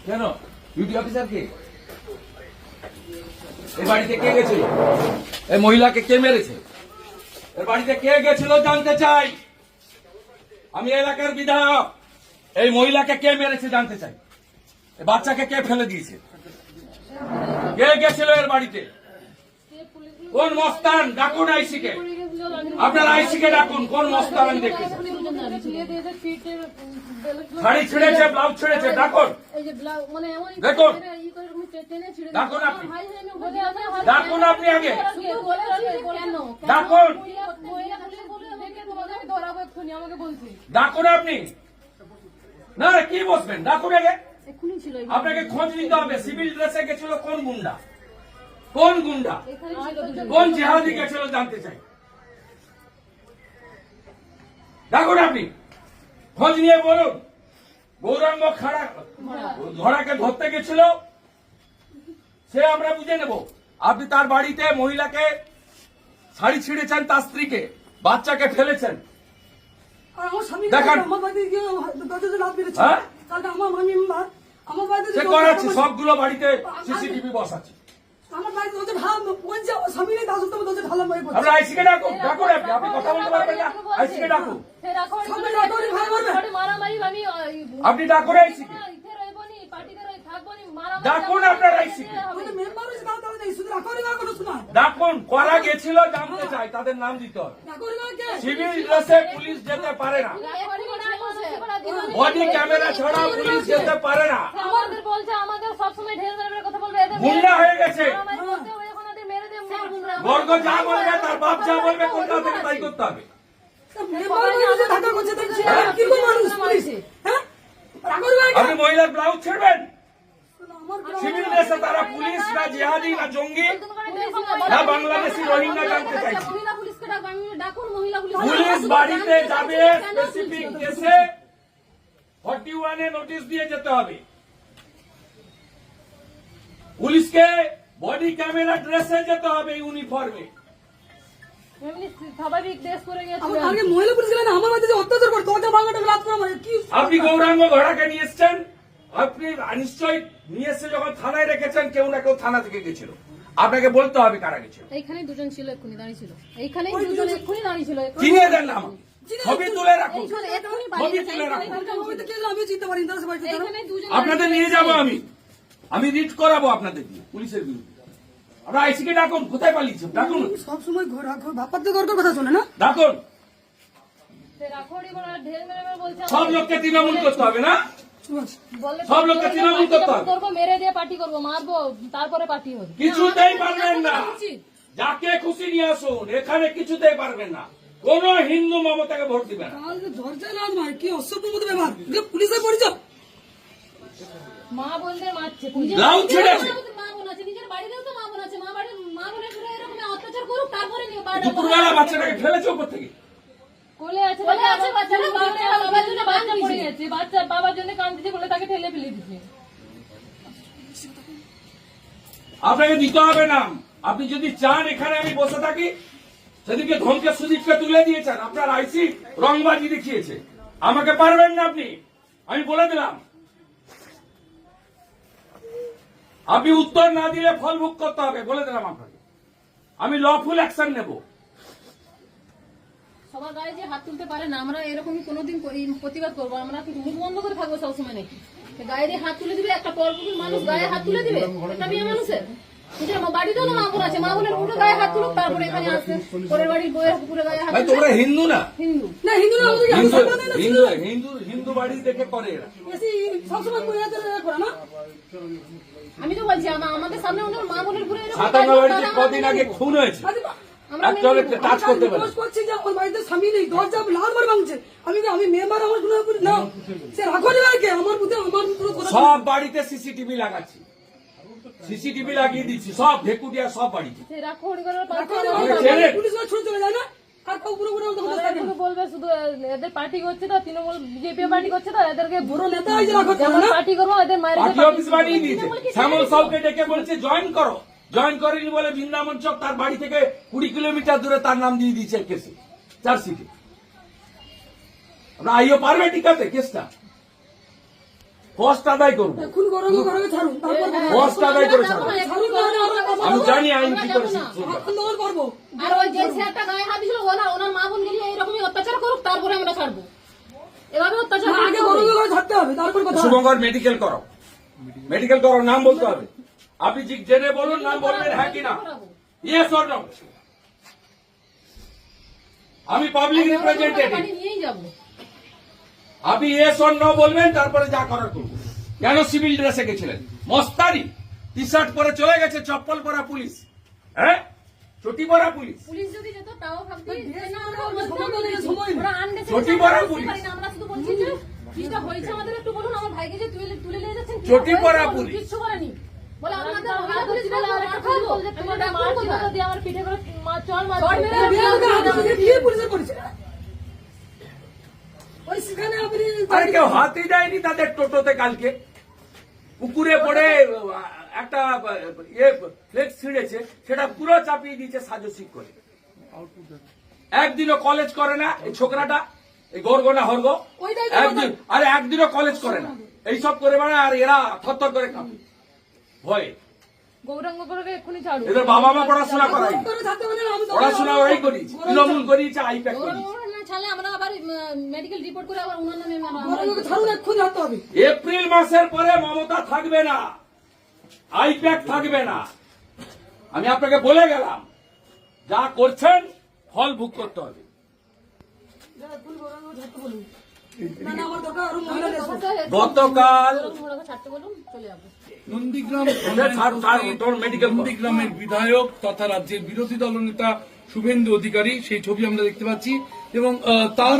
কেন duty officer কে? এই বাড়িতে কে গেছিল? এই মহিলাকে কে মেরেছে? এর বাড়িতে কে গেছিল জানতে চাই। আমি এলাকার বিধায়ক। এই মহিলাকে কে মেরেছে জানতে চাই। এই বাচ্চাকে কে ফেলে দিয়েছে? কে গেছিল এর বাড়িতে? কোন মস্তান? ডাকুন আইসিকে। আপনার আইসিকে ডাকুন। কোন মস্তান আমি দেখতেছি? শাড়ি ছিঁড়েছে, ব্লাউজ ছিঁড়েছে, ডাকুন। দেখুন, ডাকুন আপনি। ডাকুন আপনি আগে। ডাকুন। ডাকুন আপনি। না কি বসবেন? ডাকুন আগে। আপনাকে খোঁজ নিতে হবে। সিভিল ড্রেসে গেছিল কোন গুন্ডা? কোন গুন্ডা? কোন জিহাদি গেছিল জানতে চাই। ডাকুন আপনি। খোঁজ নিয়ে বলুন। গৌরাঙ্গ ঘোড়াকে ধরতে গেছিল, সে আমরা বুঝে নেব। আপনি তার বাড়িতে মহিলাকে শাড়ি ছিঁড়েছেন, তার স্ত্রীকে, বাচ্চাকে ফেলেছেন। দেখান। সে করাচ্ছে সবগুলো বাড়িতে সিসিটিভি বসাচ্ছে। আমরা আইসিকে ডাকুন। ডাকুন আপনি। আপনি কথা বলতে পারবেন না, আইসিকে ডাকুন। আপনি ডাকুন আইসিকে। ডাকুন আপনার আইসিকে। ডাকুন। করা গেছিল জানতে চাই, তাদের নাম দিতে হবে। সিভিল ড্রেসে পুলিশ যেতে পারে না, বডি ক্যামেরা ছাড়া পুলিশ যেতে পারে না। গুন্ডা হয়ে গেছে। বর্গ যা বলবে, তার বাপ যা বলবে, কলকাতা থেকে তাই করতে হবে। আপনি মহিলার ব্লাউজ ছেড়বেন? সিভিল ড্রেসে তারা পুলিশ না জিহাদি না জঙ্গি না বাংলাদেশি রোহিঙ্গা জানতে চাইছি। পুলিশ বাড়িতে যাবে, স্পেসিফিক কেসে 41-এ নোটিশ দিয়ে যেতে হবে। পুলিশকে বডি ক্যামেরা ড্রেসে যেতে হবে, ইউনিফর্মে। আপনি গৌরাঙ্গ ঘোড়াকে নিয়ে এসছেন, আপনি নিশ্চয়ই নিয়ে এসে যখন থানায় রেখেছেন, কেউ না কেউ থানা থেকে গেছিল। আপনাকে বলতে হবে কারা গেছিল। এইখানে দুজন ছিল, এক্ষুনি দাঁড়িয়ে ছিল। এইখানে দুজন এক্ষুনি দাঁড়িয়ে ছিল। চিনিয়ে দেন না আমাকে। ছবি তুলে রাখুন। ছবি তুলে রাখুন। আপনাদের নিয়ে যাবো আমি রিট করাবো আপনাদের দিয়ে পুলিশের বিরুদ্ধে। আমরা আইসিকে ডাকুন। কোথায় পালিয়েছে? ডাকুন। সবসময় বাপাতে গর্বের কথা শোনে না। ডাকুন। সব লোককে তৃণমূল করতে হবে না? সব লোককে তৃণমূল করতে হবে। মেরে দিয়ে পার্টি করবো, মারবো, তারপরে পার্টি হবে। কিছুতেই পারবেন না। যাকে খুশি নিয়ে আসুন, এখানে কিছুতেই পারবেন না। কোন হিন্দু মমতাকে ভোট দিবে না। দরজা না নয়, কি অসভ্য মতো ব্যবহার। পুলিশের পরিচয়। মা বোনদের মারছে। ব্লাউজ ছেড়েছে। মা বোন আছে, নিজের বাড়িতেও তো মা বোন আছে। মা বোনের পুরো এরকম অত্যাচার করুক, তারপরে দুপুরবেলা বাচ্চাটাকে ফেলেছে উপর থেকে। কোলে আছে বাবার জন্য বাচ্চা পড়ে গেছে। বাচ্চা বাবার জন্য কাঁদছে বলে তাকে ঠেলে ফেলে দিচ্ছে। আপনাকে দিতে হবে না। আপনি যদি চান এখানে আমি বসে থাকি, সেদিকে ধমকে সুদীপকে তুলে দিয়েছেন। আপনার আইসি রংবাজি দেখিয়েছে। আমাকে পারবেন না আপনি, আমি বলে দিলাম। আপনি উত্তর না দিলে ফল ভোগ করতে হবে, বলে দিলাম আপনাকে। আমি লফুল অ্যাকশন নেব। সবার গায়ে যে হাত তুলতে পারে না, আমরা এরকমই কোনোদিন প্রতিবাদ করবো। আমরা কি মুখ বন্ধ করে থাকবো সবসময় নাকি? গায়ে দিয়ে হাত তুলে দিবে একটা পরপুরুষ মানুষ, গায়ে হাত তুলে দিবে একটা মেয়ে মানুষের? নিজের বাড়িতেও তো মা বোন আছে, মা বোনের পুরো গায়ে হাত তুলুক, তারপরে এখানে আসবে পরের বাড়ির বইয়ের পুরো গায়ে হাত। তোমরা হিন্দু না? হিন্দু না, হিন্দু না। হিন্দু বাড়ি দেখে করে এরা। সবসময় করে না। আমি তো বলছি আমাদের সামনে ওদের মা বোনের পুরো সাতান্ন বাড়িতে কদিন আগে খুন হয়েছে। টাচ করতে পারে। স্বামী নেই, দরজা লালবার ভাঙছে। আমি মেম্বার, আমার না সে রাখো কে আমার বুঝে আমার সব বাড়িতে সিসিটিভি লাগাচ্ছি, সিসিটিভি লাগিয়ে দিচ্ছি সব ভেকুটিয়া সব বাড়িতে। পুলিশ ছোট চলে যায় না। বলবে শুধু এদের পার্টি করছে তো, তৃণমূল বিজেপি পার্টি করছে তো, এদেরকে বড় নেতা পার্টি করবো, এদের মায়ের পার্টি অফিস বানিয়ে দিয়েছে। শ্যামল সাউকে ডেকে বলছে জয়েন করো, জয়েন করেনি বলে বৃন্দাবন চক তার বাড়ি থেকে 20 কিলোমিটার দূরে তার নাম দিয়ে দিয়েছে কেসে, চার্জশিটে। আমরা আইও পারবে টিকাতে কেসটা কষ্ট আদায় করবো এখন গরম গরমে ছাড়ুন তারপর কষ্ট আদায় করে ছাড়বো। ছাড়ুন না হলে আমরা আমি জানি আইন কি করে শিখছে। এখন দমন করবো আর ওই যে ছেলেটা গায়ে হাত দিয়েছিল ওনার মা বোন গিয়ে এরকমই অত্যাচার করুক তারপরে আমরা ছাড়বো। এভাবে অত্যাচার না, আগে গরম গরমে ছাড়তে হবে তারপর কথা হবে। শুভঙ্কর মেডিকেল করো, মেডিকেল করো, নাম বলতে হবে। আপনি ঠিক জেনে বলুন, নাম বলবেন হ্যাঁ কি না, ইয়েস অর নো। আমি পাবলিক রিপ্রেজেন্টেটিভ, বাড়ি নিয়েই যাবো। আপনি ইয়েস অর নো বলবেন, তারপরে যা করার করবো। কেন সিভিল ড্রেসে গেছিলেন? মস্তারি টি শার্ট পরে চলে গেছে, চপ্পল পরা পুলিশ, হ্যাঁ চটি পরা পুলিশ। পুলিশ যদি যেত তাও ভাবতি সময় নেই। ওরা আননেসেসারি চটি পরা পুলিশ। আমরা শুধু বলছি যে কিটা হয়েছে আমাদের একটু বলুন। আমার ভাইকে যে তুলে নিয়ে যাচ্ছেন কি চটি হয়েছে পরা বলুন, পুলিশ। কিচ্ছু করেনি বলে আমাদের মহিলা পুলিশ বলে আর একটা বলবো তোমাদের মার ছিল দিয়ে আমার পিঠে করে চড় মেরে বিয়ারদের হাতে তুলে দিয়ে পুলিশের পরিচয়। ওই সেখানে আপনি আরে কেউ হাতই দেয়নি তাদের টোটোতে কালকে, পুকুরে পড়ে একটা ফ্লেক্স ছিঁড়েছে, সেটা পুরো চাপিয়ে দিয়েছে সাজসিক করে। একদিনও কলেজ করে না এই ছোকরাটা, এই গর্গনা হর্গ, ওইটাই তো একদিন আরে একদিনও কলেজ করে না, এইসব করে মানে। আর এরা থরথর করে কাঁপে ভয়ে। গৌরাঙ্গ করে এক্ষুনি ছাড়ো। এদের বাবা মা পড়াশোনা করাই, করে থাকতে পারে না, আমি তো- পড়াশোনা ওরাই করিয়েছে, তৃণমূল করিয়েছে, আইপ্যাক করিয়েছে। গৌরাঙ্গ না ছাড়লে আমরা আবার মেডিকেল রিপোর্ট করে আবার ওনার নামে গরমকে ছাড়ুন, এক্ষুনি হাঁটতে হবে। এপ্রিল মাসের পরে মমতা থাকবে না, আইপ্যাক থাকবে না। আমি আপনাকে বলে গেলাম, যা করছেন ফল ভোগ করতে হবে। এক্ষুনি গরমকে ছাড়তে বলুন। না, না, আমার দরকার আরো মহিলা নেই। গতকাল ছাড়তে বলুন, চলে যাবো। নন্দীগ্রাম মেডিকেল নন্দীগ্রামের বিধায়ক তথা রাজ্যের বিরোধী দলনেতা শুভেন্দু অধিকারী সেই ছবি আমরা দেখতে পাচ্ছি এবং তার